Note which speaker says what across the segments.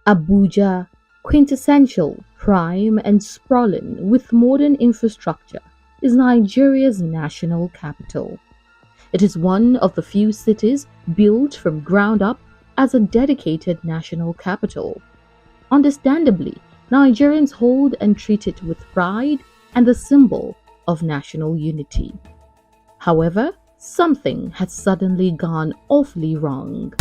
Speaker 1: Abuja, quintessential, prime, and sprawling with modern infrastructure, is Nigeria's national capital. It is one of the few cities built from ground up as a dedicated national capital. Understandably, Nigerians hold and treat it with pride and the symbol of national unity. However, something had suddenly gone awfully wrong.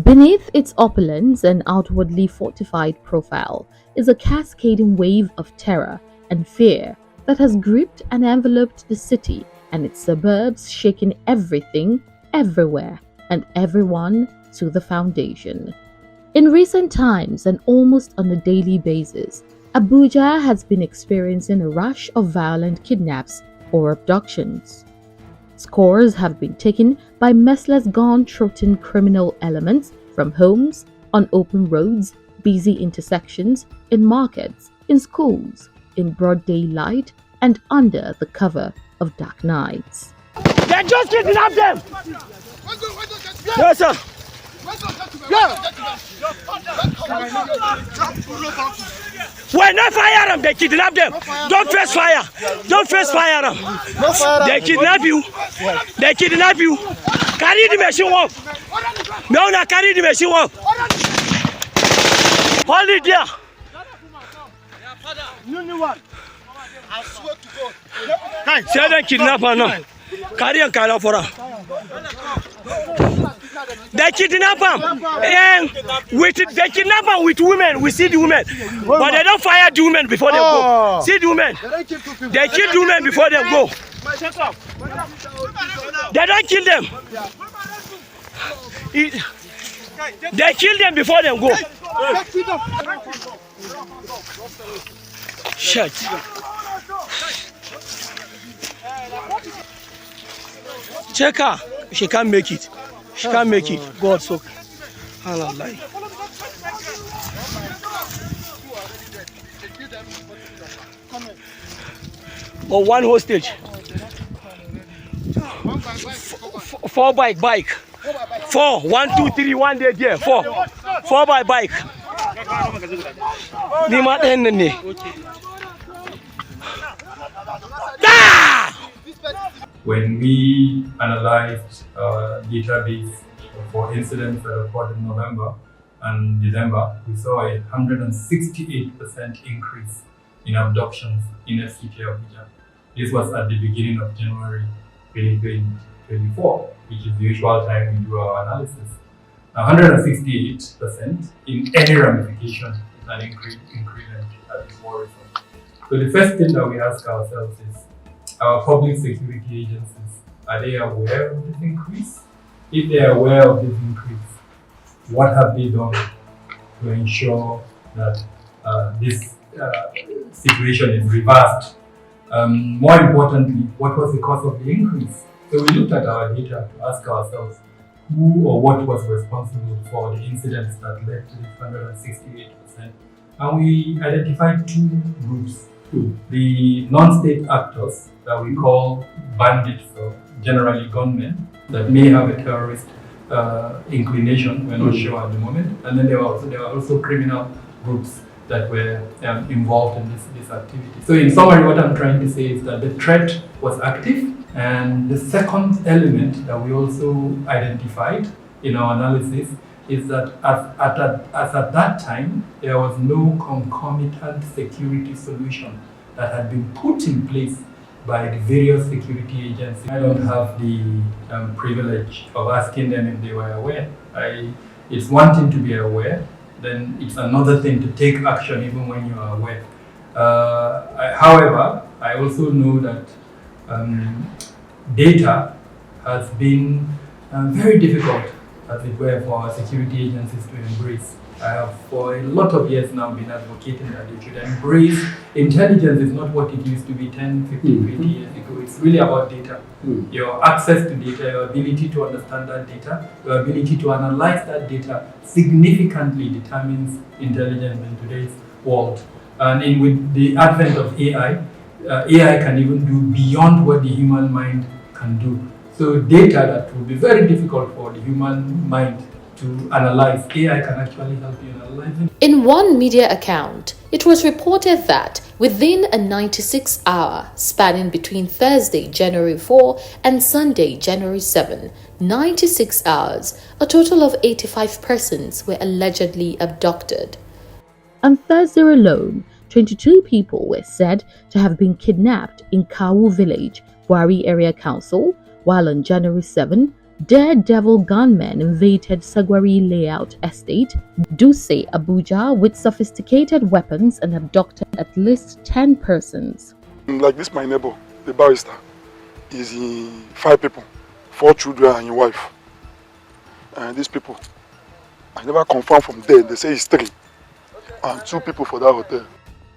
Speaker 1: Beneath its opulence and outwardly fortified profile is a cascading wave of terror and fear that has gripped and enveloped the city and its suburbs, shaking everything, everywhere, and everyone to the foundation. In recent times, and almost on a daily basis, Abuja has been experiencing a rush of violent kidnaps or abductions. Scores have been taken by merciless gun-trotting criminal elements from homes, on open roads, busy intersections, in markets, in schools, in broad daylight, and under the cover of dark nights.
Speaker 2: They just kidnapped them! Yes, sir! When they fire them, they kidnap them. Don't face fire. Don't face fire them. They kidnap you. They kidnap you. Carry the machine off. No, no, carry the machine off. Hold it there. I swear to God. Say them kidnap her now. Carry and carry for her. They kidnap them. And they kidnap them with women. We see the women. But they don't fire the women before they go. See the women. They kill the women before they go. They don't kill them. They kill them before they go. Shit. Check her. She can't make it. She can't make it. God so. Hallelujah. But one hostage. Four bike. Four. 1, 2, 3. 1 day there. Four by bike.
Speaker 3: When we analyzed database for incidents that occurred in November and December, we saw a 168% increase in abductions in FCT Abuja. This was at the beginning of January 2024, which is the usual time we do our analysis. 168% in any ramification is an increment that is worrisome. So the first thing that we ask ourselves is, our public security agencies, are they aware of this increase? If they are aware of this increase, what have they done to ensure that this situation is reversed? More importantly, what was the cause of the increase? So we looked at our data to ask ourselves who or what was responsible for the incidents that led to this 168%. And we identified two groups. The non-state actors that we call bandits or generally gunmen that may have a terrorist inclination, we're not sure at the moment. And then there were also criminal groups that were involved in this activity. So in summary, what I'm trying to say is that the threat was active, and the second element that we also identified in our analysis is that as at that time, there was no concomitant security solution that had been put in place by the various security agencies. I don't have the privilege of asking them if they were aware. It's one thing to be aware, then it's another thing to take action even when you are aware. However, I also know that data has been very difficult, as it were, for our security agencies to embrace. I have for a lot of years now been advocating that they should embrace intelligence is not what it used to be 10, 15, 20 years ago. It's really about data. Your access to data, your ability to understand that data, your ability to analyze that data significantly determines intelligence in today's world. And with the advent of AI, AI can even do beyond what the human mind can do. So data that will be very difficult for the human mind to analyze. AI can actually help you in analyzing.
Speaker 1: In one media account, it was reported that within a 96-hour spanning between Thursday, January 4 and Sunday, January 7, 96 hours, a total of 85 persons were allegedly abducted. On Thursday alone, 22 people were said to have been kidnapped in Kawu village, Buari Area Council, while on January 7, daredevil gunmen invaded Sagwari Layout Estate, Duse, Abuja, with sophisticated weapons and abducted at least 10 persons.
Speaker 4: Like this, my neighbor, the barrister, is 5 people, 4 children and your wife. And these people, I never confirmed from there, they say it's 3. And 2 people for that hotel.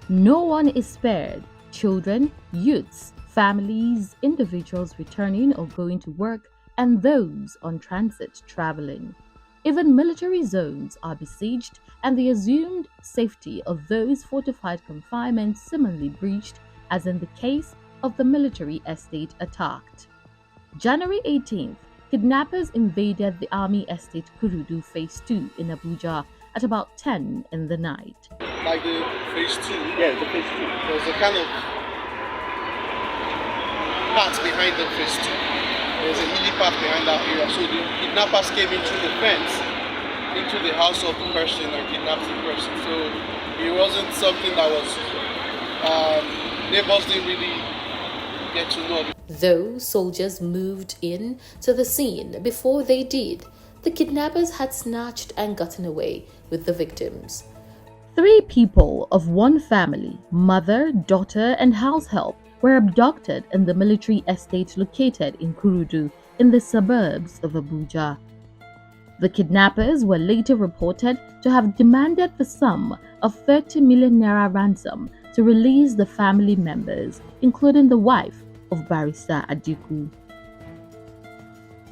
Speaker 1: No one is spared. Children, youths, families, individuals returning or going to work, and those on transit traveling. Even military zones are besieged, and the assumed safety of those fortified confinements similarly breached, as in the case of the military estate attacked. January 18th, kidnappers invaded the army estate Kurudu Phase 2 in Abuja at about 10 in the night.
Speaker 5: Like the Phase 2?
Speaker 2: Yeah, the Phase 2.
Speaker 5: There's a kind of path behind the Phase 2. There's a mini path behind that area. So the kidnappers came into the fence, into the house of the person and kidnapped the person. So it wasn't something that was, neighbors didn't really get to know.
Speaker 1: Though soldiers moved in to the scene before they did, the kidnappers had snatched and gotten away with the victims. 3 people of one family, mother, daughter, and house help, were abducted in the military estate located in Kurudu in the suburbs of Abuja. The kidnappers were later reported to have demanded the sum of 30 million naira ransom to release the family members, including the wife of Barrister Adiku.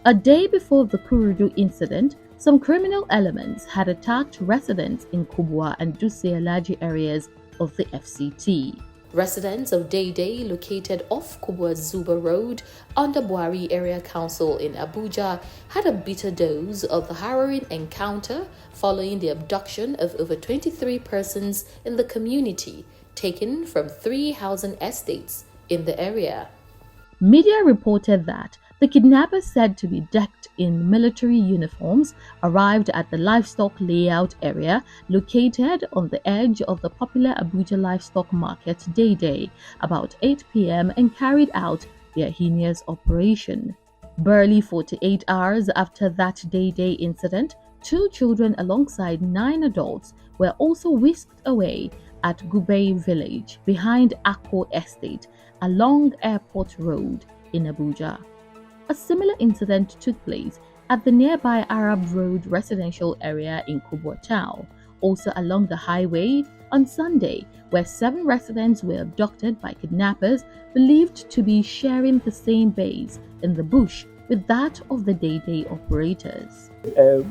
Speaker 1: A day before the Kurudu incident, some criminal elements had attacked residents in Kubwa and Duse-Alaji areas of the FCT. Residents of Day, located off Kubwa Zuba Road under Buari Area Council in Abuja, had a bitter dose of the harrowing encounter following the abduction of over 23 persons in the community, taken from 3 housing estates in the area. Media reported that the kidnappers, said to be decked in military uniforms, arrived at the livestock layout area located on the edge of the popular Abuja livestock market Day about 8 p.m. and carried out their heinous operation. Barely 48 hours after that Day incident, 2 children alongside 9 adults were also whisked away at Gubei village behind Akko Estate along Airport Road in Abuja. A similar incident took place at the nearby Arab Road residential area in Kubwa Town, also along the highway on Sunday, where 7 residents were abducted by kidnappers believed to be sharing the same base in the bush with that of the Day operators.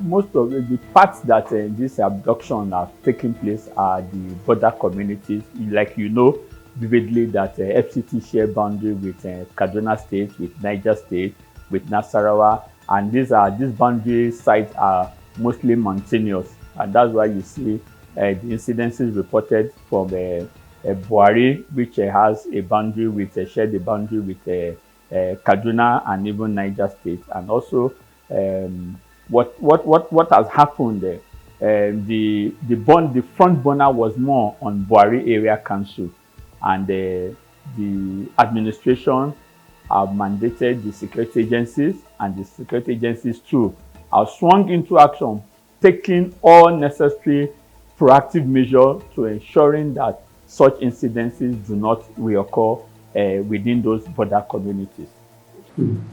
Speaker 6: Most of the parts that this abduction are taking place are the border communities. Like you know vividly that FCT share boundary with Kaduna State, with Niger State, with Nasarawa, and these boundary sites are mostly mountainous, and that's why you see the incidences reported from Buari, which has a boundary with shared a boundary with Kaduna and even Niger State, and also what has happened there. The front burner was more on Buari Area Council, and the administration have mandated the security agencies, and the security agencies too have swung into action, taking all necessary proactive measures to ensuring that such incidences do not reoccur within those border communities.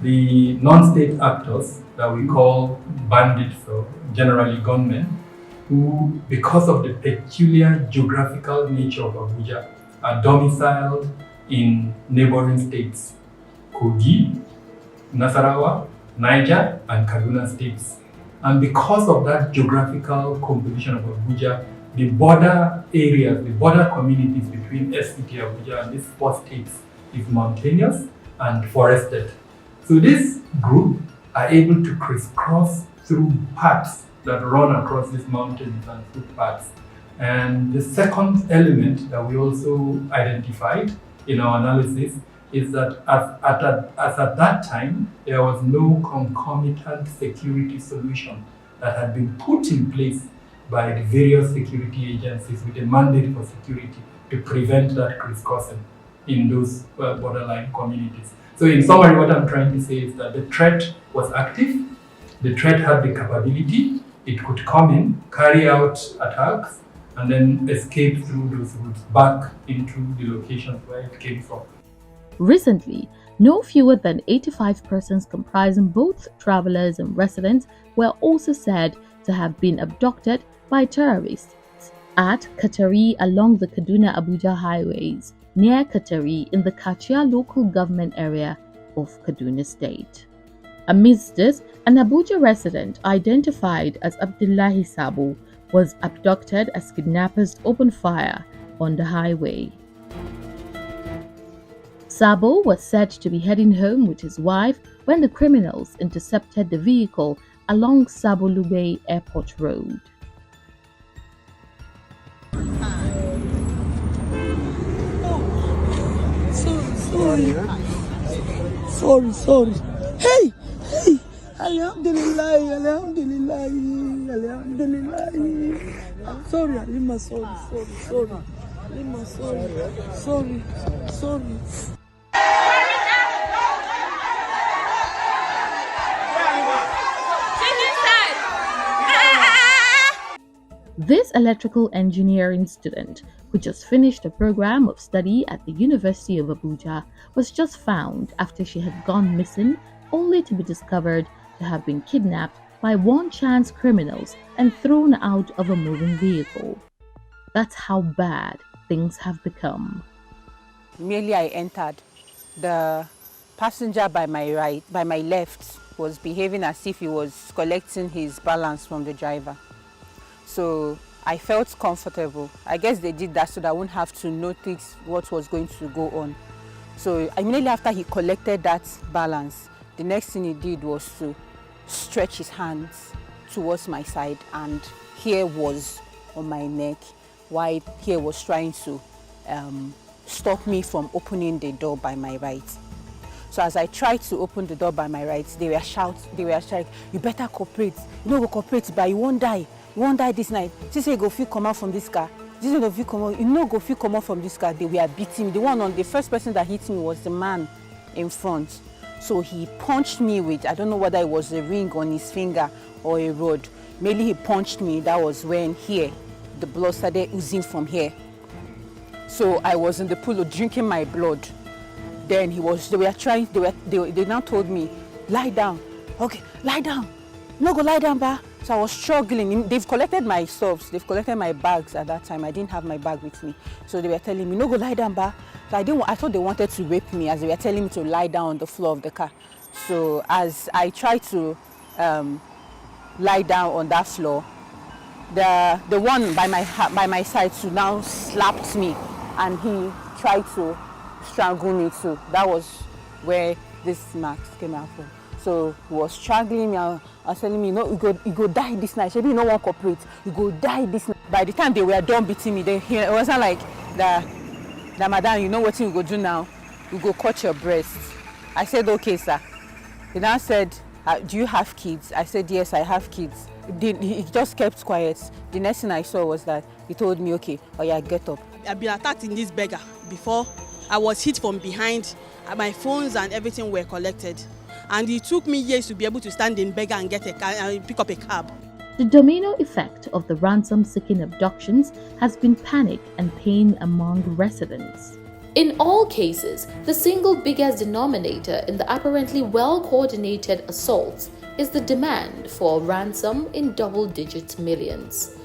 Speaker 3: The non-state actors that we call bandits or generally gunmen, who, because of the peculiar geographical nature of Abuja, are domiciled in neighboring states, Kogi, Nasarawa, Niger, and Kaduna states. And because of that geographical composition of Abuja, the border areas, the border communities between FCT Abuja and these 4 states is mountainous and forested. So this group are able to crisscross through parts that run across these mountains and footpaths. And the second element that we also identified in our analysis is that as at that time, there was no concomitant security solution that had been put in place by the various security agencies with a mandate for security to prevent that crisscrossing in those borderline communities. So in summary, what I'm trying to say is that the threat was active, the threat had the capability, it could come in, carry out attacks, and then escape through those routes back into the locations where it came from.
Speaker 1: Recently, no fewer than 85 persons comprising both travelers and residents were also said to have been abducted by terrorists at Katari along the Kaduna-Abuja highways, near Katari in the Kachia local government area of Kaduna State. Amidst this, an Abuja resident identified as Abdullahi Sabo was abducted as kidnappers opened fire on the highway. Sabo was said to be heading home with his wife when the criminals intercepted the vehicle along Sabo Lube Airport Road.
Speaker 7: Sorry. Hey! Alhamdulillah. I'm sorry, Alima, sorry. Alima, sorry.
Speaker 1: This electrical engineering student, who just finished a program of study at the University of Abuja, was just found after she had gone missing, only to be discovered to have been kidnapped by one-chance criminals and thrown out of a moving vehicle. That's how bad things have become.
Speaker 8: Immediately I entered, the passenger by my left was behaving as if he was collecting his balance from the driver. So I felt comfortable. I guess they did that so that I wouldn't have to notice what was going to go on. So immediately after he collected that balance, the next thing he did was to stretch his hands towards my side, and here was on my neck, while here was trying to stop me from opening the door by my right. So as I tried to open the door by my right, they were shouting, "You better cooperate. You know, go cooperate, but you won't die. You won't die this night. She say go feel come out from this car. This is go feel come out. You know, go feel come out from this car." They were beating me. The first person that hit me was the man in front. So he punched me with, I don't know whether it was a ring on his finger or a rod. Mainly he punched me. That was when here, the blood started oozing from here. So I was in the pool drinking my blood. Then they now told me, lie down. Okay, lie down. No, go lie down, ba. So I was struggling. They've collected my stuffs. They've collected my bags at that time. I didn't have my bag with me. So they were telling me, no, go lie down, ba. So I thought they wanted to rape me as they were telling me to lie down on the floor of the car. So as I tried to lie down on that floor, the one by my side too now slapped me, and he tried to strangle me too. That was where this marks came out from. So he was strangling me and telling me, no, you go die this night. Maybe you don't want to cooperate. You go die this night. By the time they were done beating me, it wasn't like that, madam, you know what you go do now? You go cut your breast. I said, okay, sir. He now said, do you have kids? I said, yes, I have kids. He just kept quiet. The next thing I saw was that he told me, okay, oh yeah, get up.
Speaker 9: I've been attacked in this beggar before. I was hit from behind. My phones and everything were collected. And it took me years to be able to stand in beggar and get a car and pick up a cab.
Speaker 1: The domino effect of the ransom-seeking abductions has been panic and pain among residents.
Speaker 10: In all cases, the single biggest denominator in the apparently well-coordinated assaults is the demand for ransom in double-digit millions.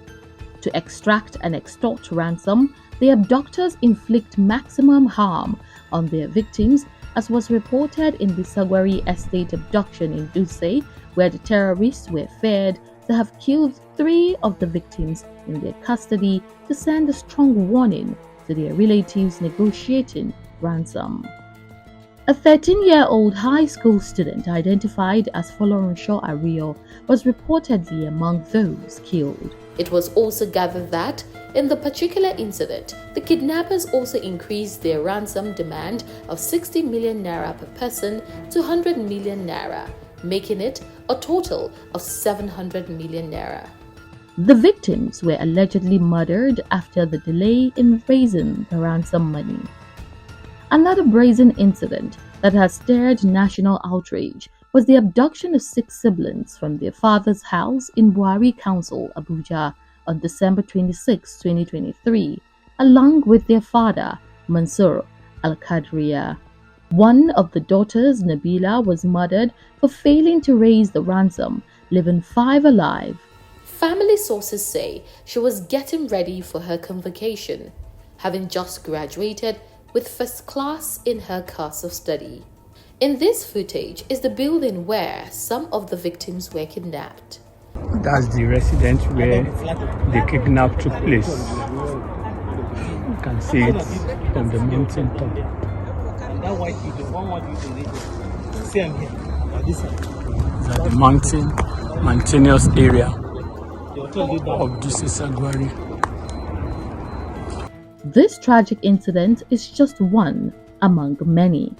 Speaker 1: To extract and extort ransom, the abductors inflict maximum harm on their victims, as was reported in the Sagwari Estate abduction in Duse, where the terrorists were feared to have killed 3 of the victims in their custody to send a strong warning to their relatives negotiating ransom. A 13-year-old high school student identified as Folorunso Ario was reportedly among those killed.
Speaker 10: It was also gathered that, in the particular incident, the kidnappers also increased their ransom demand of 60 million naira per person to 100 million naira, making it a total of 700 million naira.
Speaker 1: The victims were allegedly murdered after the delay in raising the ransom money. Another brazen incident that has stirred national outrage was the abduction of 6 siblings from their father's house in Buhari Council, Abuja, on December 26, 2023, along with their father, Mansour Al-Qadriya. One of the daughters, Nabila, was murdered for failing to raise the ransom, leaving 5 alive.
Speaker 10: Family sources say she was getting ready for her convocation, having just graduated with first class in her course of study. In this footage is the building where some of the victims were kidnapped.
Speaker 6: That's the residence where the kidnap took place. You can see it from the mountain top.
Speaker 7: That white building, one see him here. This
Speaker 6: Is the mountainous area of this Sagwari.
Speaker 1: This tragic incident is just one among many.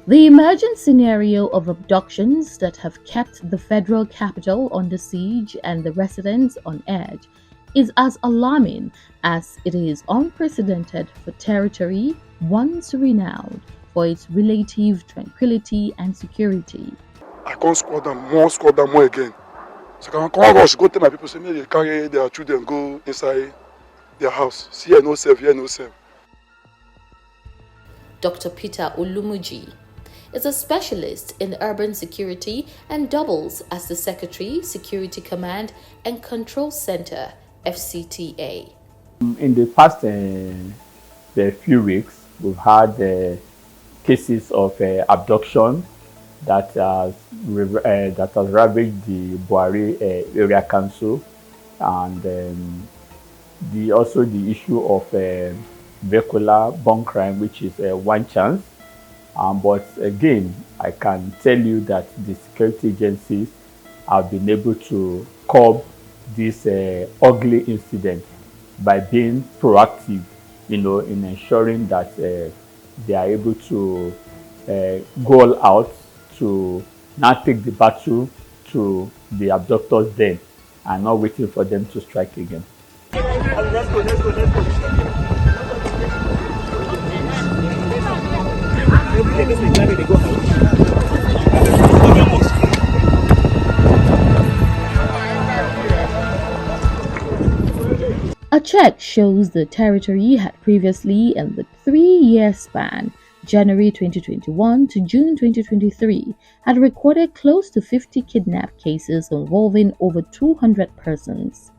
Speaker 1: The emergent scenario of abductions that have kept the federal capital under siege and the residents on edge is as alarming as it is unprecedented for territory once renowned for its relative tranquility and security.
Speaker 4: I can't squad them more again. So I can't rush, go tell my people, say, maybe they carry their children, go inside their house. See, here no safe, here no safe.
Speaker 10: Dr. Peter Olumuji is a specialist in urban security and doubles as the Secretary, Security Command and Control Center, FCTA.
Speaker 6: In the past few weeks, we've had cases of abduction that has ravaged the Buhari area council, and also the issue of vehicular bomb crime, which is one chance. But again, I can tell you that the security agencies have been able to curb this ugly incident by being proactive, in ensuring that they are able to go all out to now take the battle to the abductors then, and not waiting for them to strike again.
Speaker 7: Let's go.
Speaker 1: A check shows the territory had previously, in the 3-year span, January 2021 to June 2023, had recorded close to 50 kidnap cases involving over 200 persons.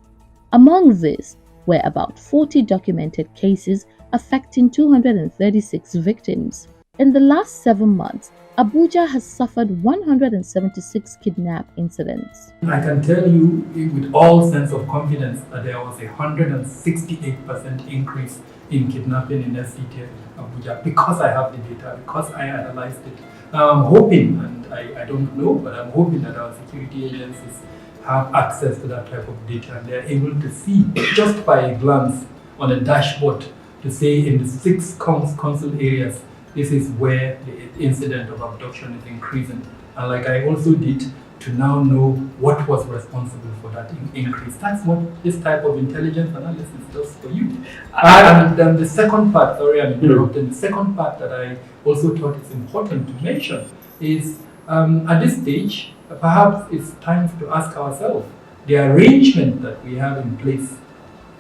Speaker 1: Among these were about 40 documented cases affecting 236 victims. In the last 7 months, Abuja has suffered 176 kidnap incidents.
Speaker 3: I can tell you with all sense of confidence that there was a 168% increase in kidnapping in FCT Abuja, because I have the data, because I analyzed it. I'm hoping, and I don't know, but I'm hoping that our security agencies have access to that type of data, and they're able to see just by a glance on a dashboard to say in the 6 council areas, this is where the incident of abduction is increasing. And like I also did, to now know what was responsible for that increase. That's what this type of intelligence analysis does for you. And then the second part, sorry I'm interrupting, the second part that I also thought is important to mention is at this stage, perhaps it's time to ask ourselves, the arrangement that we have in place,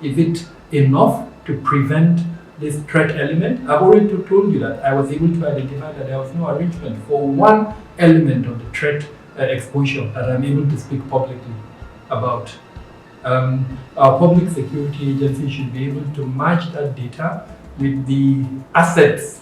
Speaker 3: is it enough to prevent this threat element? I've already told you that I was able to identify that there was no arrangement for one element of the threat exposure that I'm able to speak publicly about. Our public security agency should be able to match that data with the assets,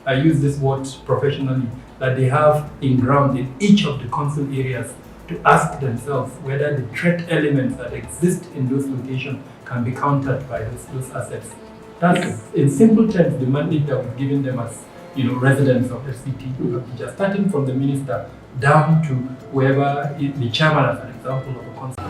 Speaker 3: I use this word professionally, that they have in ground in each of the council areas, to ask themselves whether the threat elements that exist in those locations can be countered by those assets. That's, in simple terms, the mandate that we've given them as residents of FCT in Abuja, starting from the minister down to whoever is the chairman, as an example, of a council.